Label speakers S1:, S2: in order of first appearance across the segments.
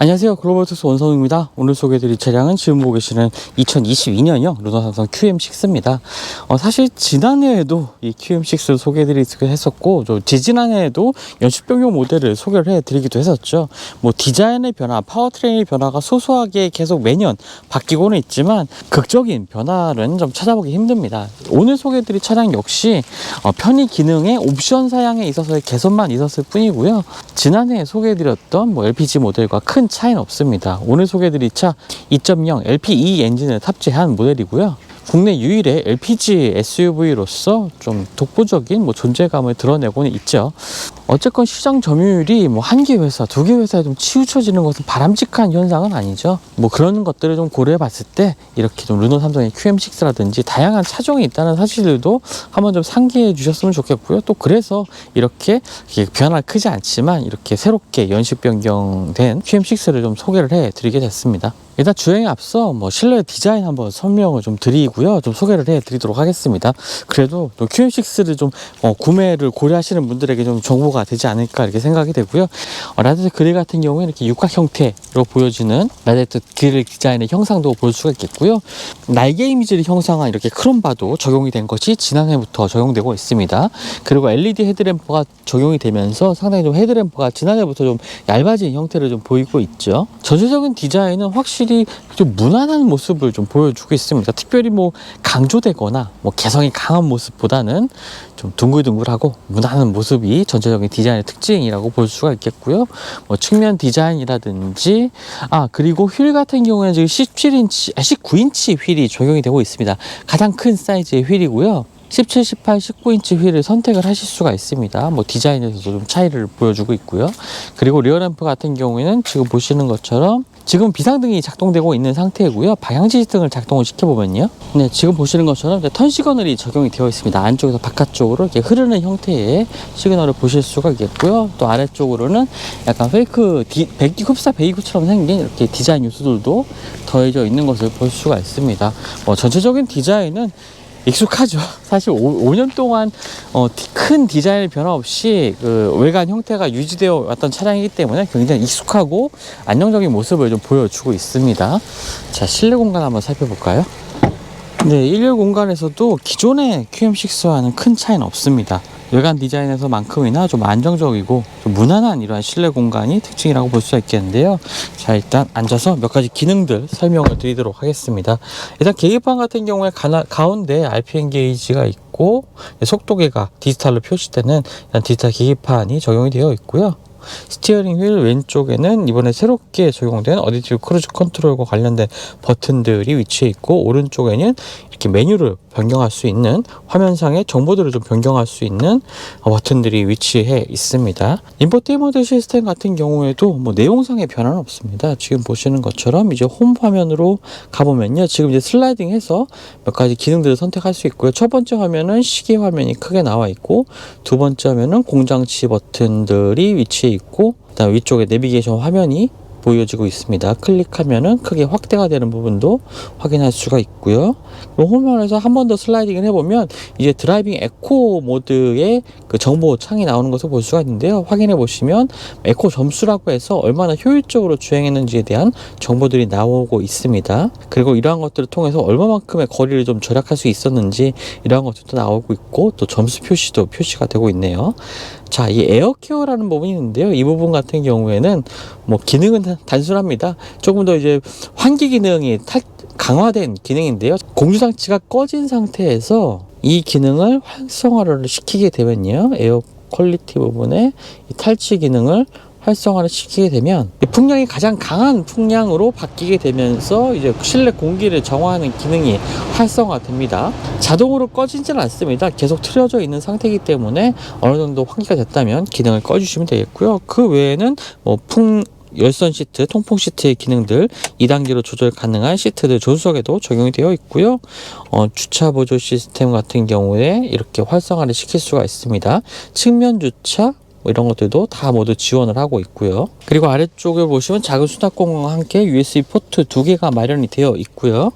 S1: 안녕하세요. 글로벌투스 원선우입니다. 오늘 소개해드릴 차량은 지금 보고 계시는 2022년형 르노 삼성 QM6입니다. 사실 지난해에도 이 QM6를 소개해드리기도 했었고, 지지난해에도 연식변경 모델을 소개를 해드리기도 했었죠. 뭐 디자인의 변화, 파워트레인의 변화가 소소하게 계속 매년 바뀌고는 있지만 극적인 변화는 좀 찾아보기 힘듭니다. 오늘 소개해드릴 차량 역시 편의 기능의 옵션 사양에 있어서의 개선만 있었을 뿐이고요. 지난해 소개해드렸던 LPG 모델과 큰 차이는 없습니다. 오늘 소개해드릴 차 2.0 LPE 엔진을 탑재한 모델이고요. 국내 유일의 LPG SUV로서 좀 독보적인 존재감을 드러내고는 있죠. 어쨌건 시장 점유율이 한 개 회사, 두 개 회사에 좀 치우쳐지는 것은 바람직한 현상은 아니죠. 그런 것들을 좀 고려해 봤을 때 이렇게 좀 르노 삼성의 QM6라든지 다양한 차종이 있다는 사실들도 한번 좀 상기해 주셨으면 좋겠고요. 또 그래서 이렇게 변화가 크지 않지만 이렇게 새롭게 연식 변경된 QM6를 좀 소개를 해 드리게 됐습니다. 일단 주행에 앞서 실내 디자인 한번 설명을 좀 드리고요. 좀 소개를 해 드리도록 하겠습니다. 그래도 또 QM6를 좀 구매를 고려하시는 분들에게 좀 정보가 되지 않을까 이렇게 생각이 되고요. 라데트 그릴 같은 경우에 이렇게 육각 형태로 보여지는 라데트 그릴 디자인의 형상도 볼 수가 있겠고요. 날개 이미지를 형상한 이렇게 크롬바도 적용이 된 것이 지난해부터 적용되고 있습니다. 그리고 LED 헤드램프가 적용이 되면서 상당히 좀 헤드램프가 지난해부터 좀 얇아진 형태를 좀 보이고 있죠. 전체적인 디자인은 확실히 좀 무난한 모습을 좀 보여주고 있습니다. 특별히 강조되거나 개성이 강한 모습보다는 좀 둥글둥글하고 무난한 모습이 전체적인 디자인의 특징이라고 볼 수가 있겠고요. 측면 디자인이라든지 그리고 휠 같은 경우에는 지금 19인치 휠이 적용이 되고 있습니다. 가장 큰 사이즈의 휠이고요. 17, 18, 19인치 휠을 선택을 하실 수가 있습니다. 디자인에서도 좀 차이를 보여주고 있고요. 그리고 리어램프 같은 경우에는 지금 보시는 것처럼 지금 비상등이 작동되고 있는 상태이고요. 방향지시등을 작동을 시켜보면요. 네, 지금 보시는 것처럼 턴 시그널이 적용이 되어 있습니다. 안쪽에서 바깥쪽으로 이렇게 흐르는 형태의 시그널을 보실 수가 있겠고요. 또 아래쪽으로는 약간 페이크 흡사 베이크처럼 생긴 이렇게 디자인 요소들도 더해져 있는 것을 볼 수가 있습니다. 전체적인 디자인은 익숙하죠. 사실 5년 동안 큰 디자인 변화 없이 외관 형태가 유지되어 왔던 차량이기 때문에 굉장히 익숙하고 안정적인 모습을 좀 보여주고 있습니다. 자, 실내 공간 한번 살펴볼까요? 네, 일렬 공간에서도 기존의 QM6와는 큰 차이는 없습니다. 외관 디자인에서만큼이나 좀 안정적이고 좀 무난한 이러한 실내 공간이 특징이라고 볼 수가 있겠는데요. 자, 일단 앉아서 몇 가지 기능들 설명을 드리도록 하겠습니다. 일단 계기판 같은 경우에 가운데 RPM 게이지가 있고 속도계가 디지털로 표시되는 디지털 계기판이 적용이 되어 있고요. 스티어링 휠 왼쪽에는 이번에 새롭게 적용된 어댑티브 크루즈 컨트롤과 관련된 버튼들이 위치해 있고, 오른쪽에는 이렇게 메뉴를 변경할 수 있는, 화면상의 정보들을 좀 변경할 수 있는 버튼들이 위치해 있습니다. 인포테인먼트 시스템 같은 경우에도 내용상의 변화는 없습니다. 지금 보시는 것처럼 이제 홈 화면으로 가보면요, 지금 이제 슬라이딩해서 몇 가지 기능들을 선택할 수 있고요. 첫 번째 화면은 시계 화면이 크게 나와 있고, 두 번째 화면은 공장치 버튼들이 위치해 있고, 그다음 위쪽에 내비게이션 화면이 보여지고 있습니다. 클릭하면은 크게 확대가 되는 부분도 확인할 수가 있고요. 홈화면에서 한 번 더 슬라이딩을 해보면 이제 드라이빙 에코 모드의 정보 창이 나오는 것을 볼 수가 있는데요. 확인해 보시면 에코 점수라고 해서 얼마나 효율적으로 주행했는지에 대한 정보들이 나오고 있습니다. 그리고 이러한 것들을 통해서 얼마만큼의 거리를 좀 절약할 수 있었는지 이러한 것들도 나오고 있고, 또 점수 표시도 표시가 되고 있네요. 자, 이 에어케어라는 부분이 있는데요. 이 부분 같은 경우에는 기능은 단순합니다. 조금 더 이제 환기 기능이 강화된 기능인데요. 공조장치가 꺼진 상태에서 이 기능을 활성화를 시키게 되면요, 에어 퀄리티 부분에 이 탈취 기능을 활성화를 시키게 되면 풍량이 가장 강한 풍량으로 바뀌게 되면서 이제 실내 공기를 정화하는 기능이 활성화됩니다. 자동으로 꺼지지는 않습니다. 계속 틀어져 있는 상태이기 때문에 어느 정도 환기가 됐다면 기능을 꺼주시면 되겠고요. 그 외에는 열선 시트, 통풍 시트의 기능들 2단계로 조절 가능한 시트들 조수석에도 적용이 되어 있고요. 주차 보조 시스템 같은 경우에 이렇게 활성화를 시킬 수가 있습니다. 측면 주차, 뭐 이런 것들도 다 모두 지원을 하고 있고요. 그리고 아래쪽에 보시면 작은 수납공간과 함께 USB 포트 2개가 마련이 되어 있고요.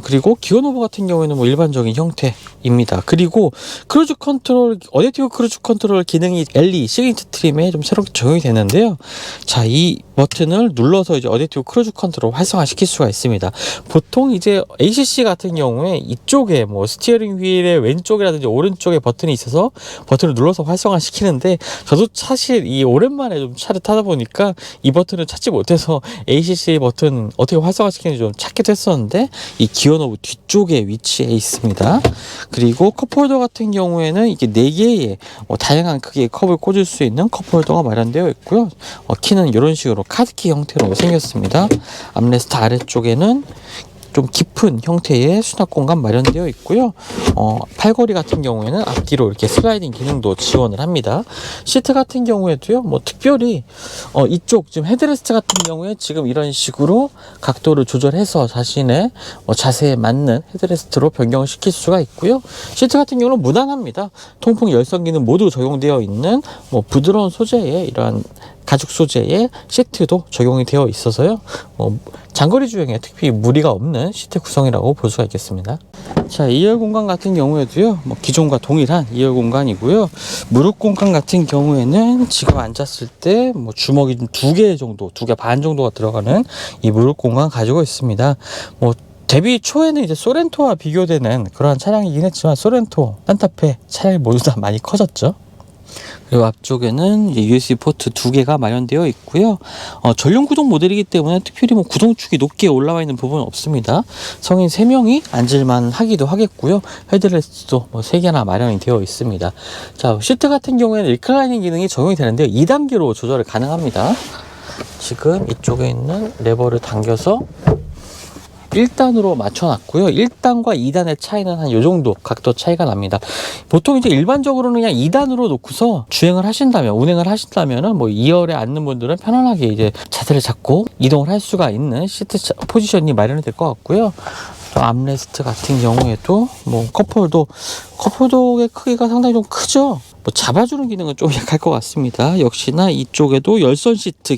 S1: 그리고 기어노브 같은 경우에는 뭐 일반적인 형태입니다. 그리고 크루즈 컨트롤, 어댑티브 크루즈 컨트롤 기능이 LE 시그니처 트림에 좀 새롭게 적용이 되는데요. 자, 이 버튼을 눌러서 이제 어댑티브 크루즈 컨트롤 활성화 시킬 수가 있습니다. 보통 이제 ACC 같은 경우에 이쪽에 뭐 스티어링 휠의 왼쪽이라든지 오른쪽에 버튼이 있어서 버튼을 눌러서 활성화 시키는데, 저도 사실 이 오랜만에 좀 차를 타다 보니까 이 버튼을 찾지 못해서 ACC 버튼 어떻게 활성화 시키는지 좀 찾기도 했었는데, 이 기어노브 뒤쪽에 위치해 있습니다. 그리고 컵홀더 같은 경우에는 이게 4개의 다양한 크기의 컵을 꽂을 수 있는 컵홀더가 마련되어 있고요. 키는 이런 식으로 카드키 형태로 생겼습니다. 암레스트 아래쪽에는 좀 깊은 형태의 수납 공간 마련되어 있고요. 팔걸이 같은 경우에는 앞뒤로 이렇게 슬라이딩 기능도 지원을 합니다. 시트 같은 경우에도요, 뭐 특별히 이쪽 지금 헤드레스트 같은 경우에 지금 이런 식으로 각도를 조절해서 자신의 자세에 맞는 헤드레스트로 변경을 시킬 수가 있고요. 시트 같은 경우는 무난합니다. 통풍 열선 기능 모두 적용되어 있는 부드러운 소재의 이러한 가죽 소재의 시트도 적용이 되어 있어서요, 장거리 주행에 특히 무리가 없는 시트 구성이라고 볼 수가 있겠습니다. 자, 2열 공간 같은 경우에도요, 기존과 동일한 2열 공간이고요. 무릎 공간 같은 경우에는 지금 앉았을 때 주먹이 좀 2개 정도, 2개 반 정도가 들어가는 이 무릎 공간 가지고 있습니다. 데뷔 초에는 이제 소렌토와 비교되는 그러한 차량이긴 했지만, 소렌토, 산타페 차량이 모두 다 많이 커졌죠. 그리고 앞쪽에는 USB 포트 2개가 마련되어 있고요. 전용 구동 모델이기 때문에 특별히 구동축이 높게 올라와 있는 부분은 없습니다. 성인 3명이 앉을만 하기도 하겠고요. 헤드레스트도 3개나 마련이 되어 있습니다. 자, 시트 같은 경우에는 리클라이닝 기능이 적용이 되는데요. 2단계로 조절이 가능합니다. 지금 이쪽에 있는 레버를 당겨서 1단으로 맞춰놨고요. 1단과 2단의 차이는 한 요 정도 각도 차이가 납니다. 보통 이제 일반적으로는 그냥 2단으로 놓고서 주행을 하신다면, 운행을 하신다면은 2열에 앉는 분들은 편안하게 이제 자세를 잡고 이동을 할 수가 있는 시트 포지션이 마련이 될 것 같고요. 암레스트 같은 경우에도 컵홀더의 크기가 상당히 좀 크죠. 잡아주는 기능은 좀 약할 것 같습니다. 역시나 이쪽에도 열선 시트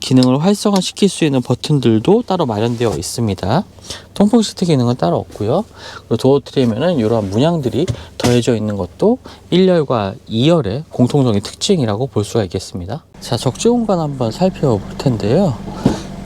S1: 기능을 활성화시킬 수 있는 버튼들도 따로 마련되어 있습니다. 통풍 시트 기능은 따로 없고요. 그리고 도어 트림에는 이러한 문양들이 더해져 있는 것도 1열과 2열의 공통적인 특징이라고 볼 수가 있겠습니다. 자, 적재 공간 한번 살펴볼 텐데요.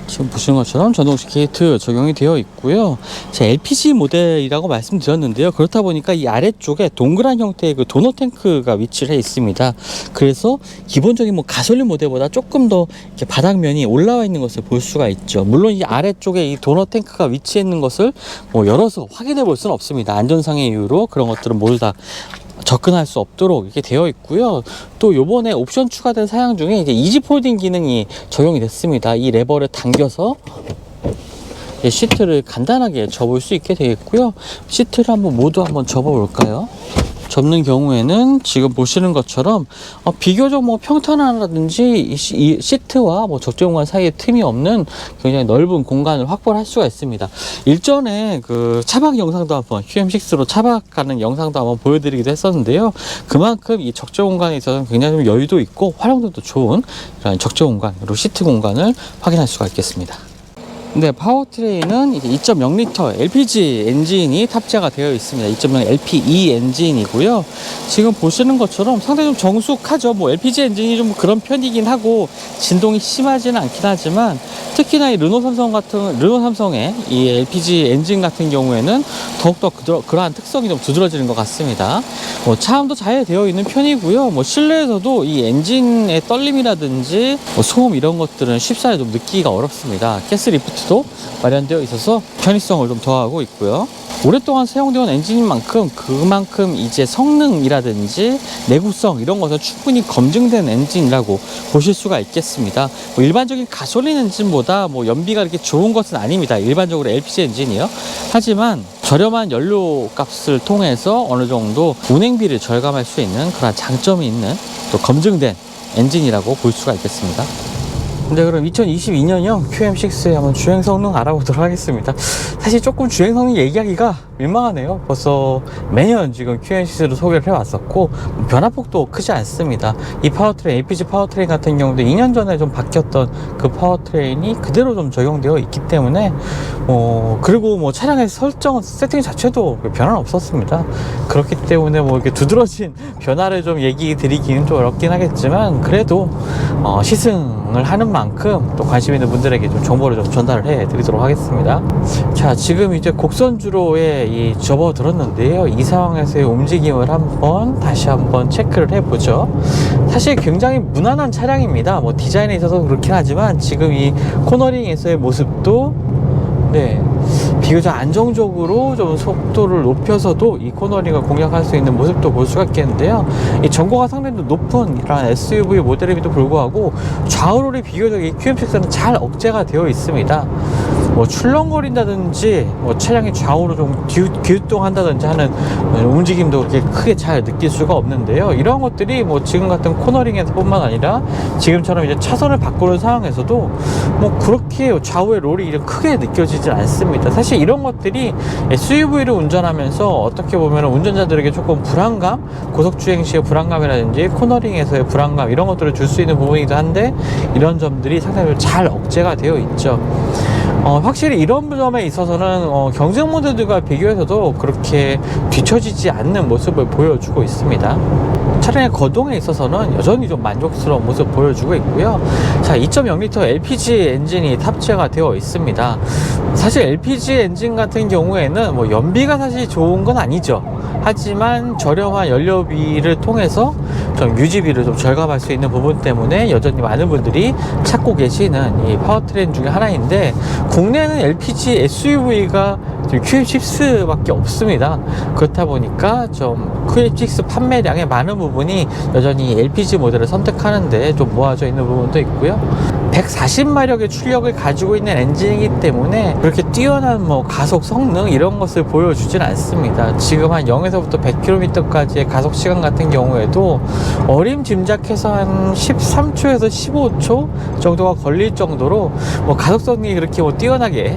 S1: 지금 보시는 것처럼 전동식 게이트 적용이 되어 있고요. 제 LPG 모델이라고 말씀드렸는데요. 그렇다 보니까 이 아래쪽에 동그란 형태의 그 도넛 탱크가 위치를 해 있습니다. 그래서 기본적인 가솔린 모델보다 조금 더 이렇게 바닥면이 올라와 있는 것을 볼 수가 있죠. 물론 이 아래쪽에 이 도넛 탱크가 위치해 있는 것을 열어서 확인해 볼 수는 없습니다. 안전상의 이유로 그런 것들은 모두 다 접근할 수 없도록 이렇게 되어 있고요. 또 요번에 옵션 추가된 사양 중에 이제 이지 폴딩 기능이 적용이 됐습니다. 이 레버를 당겨서 시트를 간단하게 접을 수 있게 되겠고요. 시트를 모두 한번 접어 볼까요? 접는 경우에는 지금 보시는 것처럼 비교적 평탄하다든지 이 시트와 적재 공간 사이에 틈이 없는 굉장히 넓은 공간을 확보를 할 수가 있습니다. 일전에 그 차박 영상도 한번 QM6로 차박 가는 영상도 한번 보여드리기도 했었는데요. 그만큼 이 적재 공간에 있어서 굉장히 좀 여유도 있고 활용도도 좋은 이런 적재 공간, 그리고 시트 공간을 확인할 수가 있겠습니다. 네, 파워트레인은 이제 2.0L LPG 엔진이 탑재가 되어 있습니다. 2.0 LPE 엔진이고요. 지금 보시는 것처럼 상당히 좀 정숙하죠. LPG 엔진이 좀 그런 편이긴 하고 진동이 심하지는 않긴 하지만, 특히나 이 르노 삼성의 이 LPG 엔진 같은 경우에는 더욱더 그러한 특성이 좀 두드러지는 것 같습니다. 차음도 잘 되어 있는 편이고요. 실내에서도 이 엔진의 떨림이라든지 소음 이런 것들은 쉽사리 좀 느끼기가 어렵습니다. 가스 리프트도 마련되어 있어서 편의성을 좀 더하고 있고요. 오랫동안 사용되어 온 엔진인 만큼 그만큼 이제 성능이라든지 내구성 이런 것은 충분히 검증된 엔진이라고 보실 수가 있겠습니다. 일반적인 가솔린 엔진보다 연비가 그렇게 좋은 것은 아닙니다. 일반적으로 LPG 엔진이요. 하지만 저렴한 연료 값을 통해서 어느 정도 운행비를 절감할 수 있는 그런 장점이 있는 또 검증된 엔진이라고 볼 수가 있겠습니다. 네, 그럼 2022년형 QM6의 한번 주행 성능 알아보도록 하겠습니다. 사실 조금 주행 성능 얘기하기가 민망하네요. 벌써 매년 지금 QM6를 소개를 해왔었고 변화폭도 크지 않습니다. 이 파워트레인, LPG 파워트레인 같은 경우도 2년 전에 좀 바뀌었던 그 파워트레인이 그대로 좀 적용되어 있기 때문에 그리고 뭐 차량의 설정 세팅 자체도 변화는 없었습니다. 그렇기 때문에 뭐 이렇게 두드러진 변화를 좀 얘기 드리기는 좀 어렵긴 하겠지만 그래도 시승을 하는 만큼 또 관심 있는 분들에게 좀 정보를 좀 전달을 해 드리도록 하겠습니다. 자, 지금 이제 곡선주로에 접어들었는데요. 이 상황에서의 움직임을 다시 한번 체크를 해보죠. 사실 굉장히 무난한 차량입니다. 뭐 디자인에 있어서 그렇긴 하지만 지금 이 코너링에서의 모습도 비교적 안정적으로 좀 속도를 높여서도 이 코너링을 공략할 수 있는 모습도 볼 수가 있겠는데요. 이 전고가 상당히 높은 이런 SUV 모델임에도 불구하고 좌우롤이 비교적 이 QM6는 잘 억제가 되어 있습니다. 뭐 출렁거린다든지 뭐 차량이 좌우로 좀 기웃동한다든지 하는 움직임도 그렇게 크게 잘 느낄 수가 없는데요. 이런 것들이 뭐 지금 같은 코너링에서 뿐만 아니라 지금처럼 이제 차선을 바꾸는 상황에서도 뭐 그렇게 좌우의 롤이 크게 느껴지지 않습니다. 사실 이런 것들이 SUV를 운전하면서 어떻게 보면 운전자들에게 조금 불안감, 고속주행 시의 불안감이라든지 코너링에서의 불안감 이런 것들을 줄 수 있는 부분이기도 한데 이런 점들이 상당히 잘 억제가 되어 있죠. 확실히 이런 점에 있어서는 경쟁 모델들과 비교해서도 그렇게 뒤처지지 않는 모습을 보여주고 있습니다. 차량의 거동에 있어서는 여전히 좀 만족스러운 모습 보여주고 있고요. 자, 2.0L LPG 엔진이 탑재가 되어 있습니다. 사실 LPG 엔진 같은 경우에는 뭐 연비가 사실 좋은 건 아니죠. 하지만 저렴한 연료비를 통해서 좀 유지비를 좀 절감할 수 있는 부분 때문에 여전히 많은 분들이 찾고 계시는 이 파워트레인 중에 하나인데 국내는 LPG SUV가 QM6밖에 없습니다. 그렇다 보니까 좀 QM6 판매량의 많은 부분이 여전히 LPG 모델을 선택하는데 좀 모아져 있는 부분도 있고요. 140마력의 출력을 가지고 있는 엔진이기 때문에 그렇게 뛰어난 뭐 가속 성능 이런 것을 보여주진 않습니다. 지금 한 0에서부터 100km까지의 가속 시간 같은 경우에도 어림짐작해서 한 13초에서 15초 정도가 걸릴 정도로 뭐 가속 성능이 그렇게 뭐 뛰어나게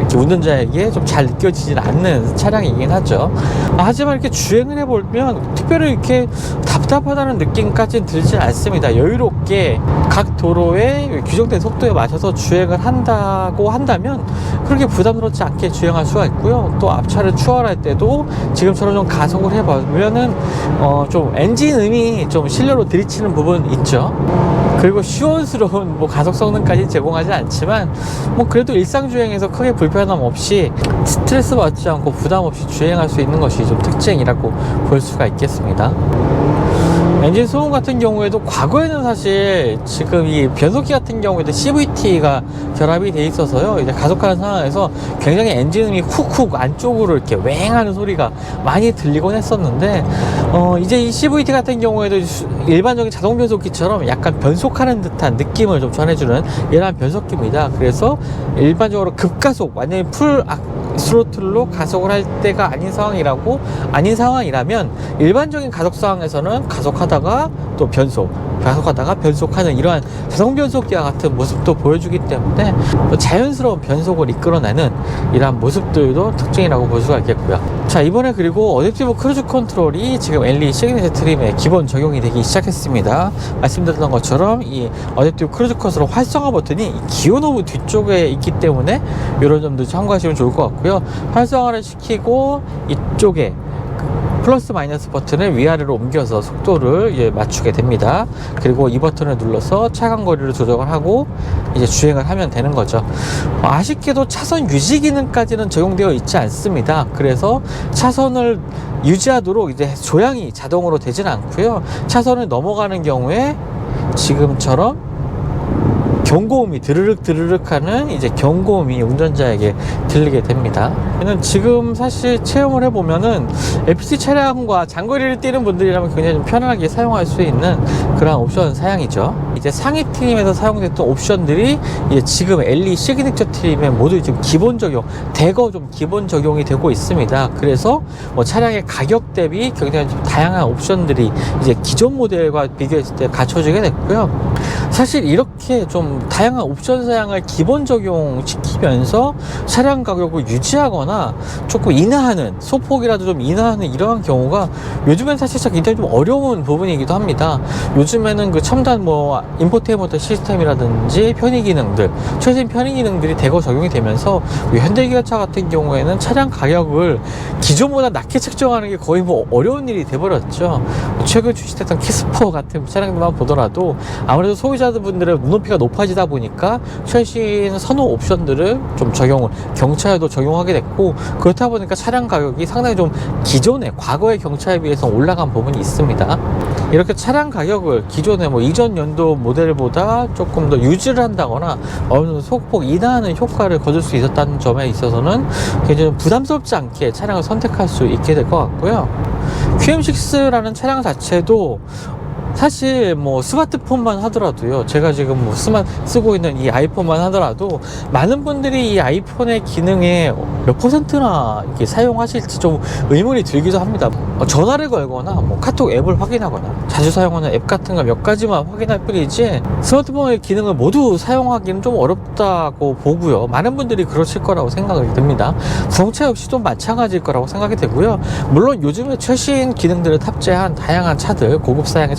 S1: 이렇게 운전자에게 좀 잘 느껴지진 않는 차량이긴 하죠. 하지만 이렇게 주행을 해보면 특별히 이렇게 답답하다는 느낌까지는 들진 않습니다. 여유롭게 각 도로에 규정된 속도에 맞춰서 주행을 한다고 한다면 그렇게 부담스럽지 않게 주행할 수가 있고요. 또 앞차를 추월할 때도 지금처럼 좀 가속을 해보면은 좀 엔진음이 좀 실내로 들이치는 부분 있죠. 그리고 시원스러운 뭐 가속 성능까지 제공하지 않지만 뭐 그래도 일상주행에서 크게 불편함 없이 스트레스 받지 않고 부담 없이 주행할 수 있는 것이 좀 특징이라고 볼 수가 있겠습니다. 엔진 소음 같은 경우에도 과거에는 사실 지금 이 변속기 같은 경우에도 CVT가 결합이 돼 있어서요. 이제 가속하는 상황에서 굉장히 엔진음이 훅훅 안쪽으로 이렇게 웽하는 소리가 많이 들리곤 했었는데 이제 이 CVT 같은 경우에도 일반적인 자동 변속기처럼 약간 변속하는 듯한 느낌을 좀 전해주는 이러한 변속기입니다. 그래서 일반적으로 급가속 완전히 풀 스로틀로 가속을 할 때가 아닌 상황이라면 일반적인 가속 상황에서는 가속하다가 또 가속하다가 변속하는 이러한 자동 변속기와 같은 모습도 보여주기 때문에 또 자연스러운 변속을 이끌어내는 이러한 모습들도 특징이라고 볼 수가 있겠고요. 자, 이번에 그리고 어댑티브 크루즈 컨트롤이 지금 LE 시그니처 트림에 기본 적용이 되기 시작했습니다. 말씀드렸던 것처럼 이 어댑티브 크루즈 컨트롤 활성화 버튼이 기어 노브 뒤쪽에 있기 때문에 이런 점도 참고하시면 좋을 것 같고요. 활성화를 시키고 이쪽에 플러스 마이너스 버튼을 위아래로 옮겨서 속도를 맞추게 됩니다. 그리고 이 버튼을 눌러서 차간 거리를 조정을 하고 이제 주행을 하면 되는 거죠. 아쉽게도 차선 유지 기능까지는 적용되어 있지 않습니다. 그래서 차선을 유지하도록 이제 조향이 자동으로 되지는 않고요. 차선을 넘어가는 경우에 지금처럼 경고음이 드르륵 하는 이제 경고음이 운전자에게 들리게 됩니다. 지금 사실 체험을 해보면은 LPG 차량과 장거리를 뛰는 분들이라면 굉장히 좀 편안하게 사용할 수 있는 그런 옵션 사양이죠. 이제 상위 트림에서 사용됐던 옵션들이 이제 지금 LE 시그니처 트림에 모두 지금 기본 적용, 대거 좀 기본 적용이 되고 있습니다. 그래서 뭐 차량의 가격 대비 굉장히 좀 다양한 옵션들이 이제 기존 모델과 비교했을 때 갖춰지게 됐고요. 사실 이렇게 좀 다양한 옵션 사양을 기본 적용시키면서 차량 가격을 유지하거나 조금 인하하는, 소폭이라도 좀 인하하는 이러한 경우가 요즘엔 사실상 굉장히 좀 어려운 부분이기도 합니다. 요즘에는 그 첨단 뭐 인포테인먼트 시스템이라든지 편의 기능들, 최신 편의 기능들이 대거 적용이 되면서 현대기아차 같은 경우에는 차량 가격을 기존보다 낮게 책정하는 게 거의 뭐 어려운 일이 돼버렸죠. 최근 출시됐던 키스포 같은 차량들만 보더라도 아무래도 소비자분들의 눈높이가 높아지다 보니까 최신 선호 옵션들을 좀 적용을, 경차에도 적용하게 됐고, 그렇다 보니까 차량 가격이 상당히 좀 기존의 과거의 경차에 비해서 올라간 부분이 있습니다. 이렇게 차량 가격을 기존의 뭐 이전 연도 모델보다 조금 더 유지를 한다거나 어느 정도 소폭 인하하는 효과를 거둘 수 있었다는 점에 있어서는 굉장히 부담스럽지 않게 차량을 선택할 수 있게 될 것 같고요. QM6라는 차량 자체도 사실 뭐 스마트폰만 하더라도요, 제가 지금 뭐 쓰고 있는 이 아이폰만 하더라도 많은 분들이 이 아이폰의 기능에 몇 %나 이렇게 사용하실지 좀 의문이 들기도 합니다. 전화를 걸거나 뭐 카톡 앱을 확인하거나 자주 사용하는 앱 같은 거 몇 가지만 확인할 뿐이지 스마트폰의 기능을 모두 사용하기는 좀 어렵다고 보고요. 많은 분들이 그러실 거라고 생각이 듭니다. 자동차 역시도 마찬가지일 거라고 생각이 되고요. 물론 요즘에 최신 기능들을 탑재한 다양한 차들, 고급 사양의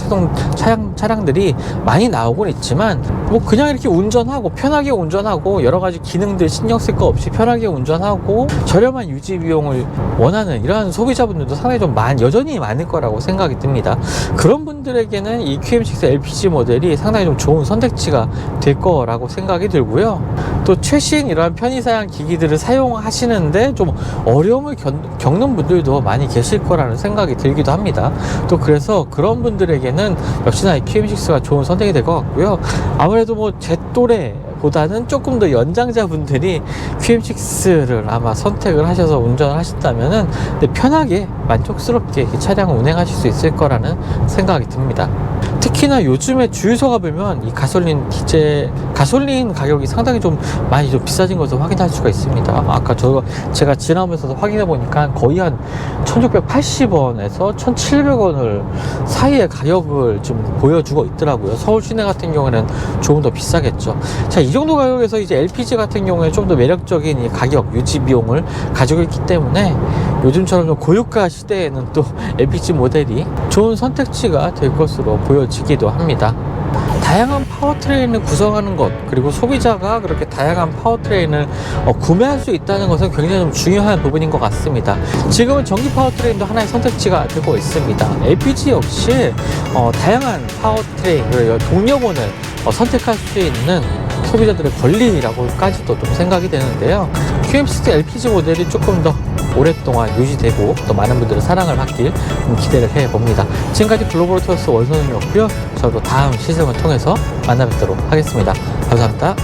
S1: 차량들이 많이 나오곤 있지만 뭐 그냥 이렇게 운전하고 편하게 운전하고 여러 가지 기능들 신경 쓸 거 없이 편하게 운전하고 저렴한 유지 비용을 원하는 이러한 소비자분들도 상당히 좀 여전히 많을 거라고 생각이 듭니다. 그런 분들에게는 이 QM6 LPG 모델이 상당히 좀 좋은 선택지가 될 거라고 생각이 들고요. 또 최신 이러한 편의사양 기기들을 사용하시는데 좀 어려움을 겪는 분들도 많이 계실 거라는 생각이 들기도 합니다. 또 그래서 그런 분들에게는 역시나 이 QM6가 좋은 선택이 될 것 같고요. 아무래도 뭐 제 또래 보다는 조금 더 연장자분들이 QM6를 아마 선택을 하셔서 운전을 하신다면은 편하게 만족스럽게 차량을 운행하실 수 있을 거라는 생각이 듭니다. 특히나 요즘에 주유소 가보면 이 가솔린 가격이 상당히 좀 많이 좀 비싸진 것을 확인할 수가 있습니다. 아까 제가 지나면서도 확인해 보니까 거의 한 1680원에서 1700원을 사이의 가격을 좀 보여주고 있더라고요. 서울 시내 같은 경우에는 조금 더 비싸겠죠. 자, 이 정도 가격에서 이제 LPG 같은 경우에 좀 더 매력적인 이 가격 유지 비용을 가지고 있기 때문에 요즘처럼 좀 고유가 시대에는 또 LPG 모델이 좋은 선택지가 될 것으로 보여지기도 합니다. 다양한 파워트레인을 구성하는 것, 그리고 소비자가 그렇게 다양한 파워트레인을 구매할 수 있다는 것은 굉장히 좀 중요한 부분인 것 같습니다. 지금은 전기 파워트레인도 하나의 선택지가 되고 있습니다. LPG 역시 다양한 파워트레인, 그리고 동력원을 선택할 수 있는 소비자들의 권리라고까지도 좀 생각이 되는데요. QM6 LPG 모델이 조금 더 오랫동안 유지되고 또 많은 분들의 사랑을 받길 기대를 해봅니다. 지금까지 글로벌토스 원선웅이었고요. 저도 다음 시즌을 통해서 만나 뵙도록 하겠습니다. 감사합니다.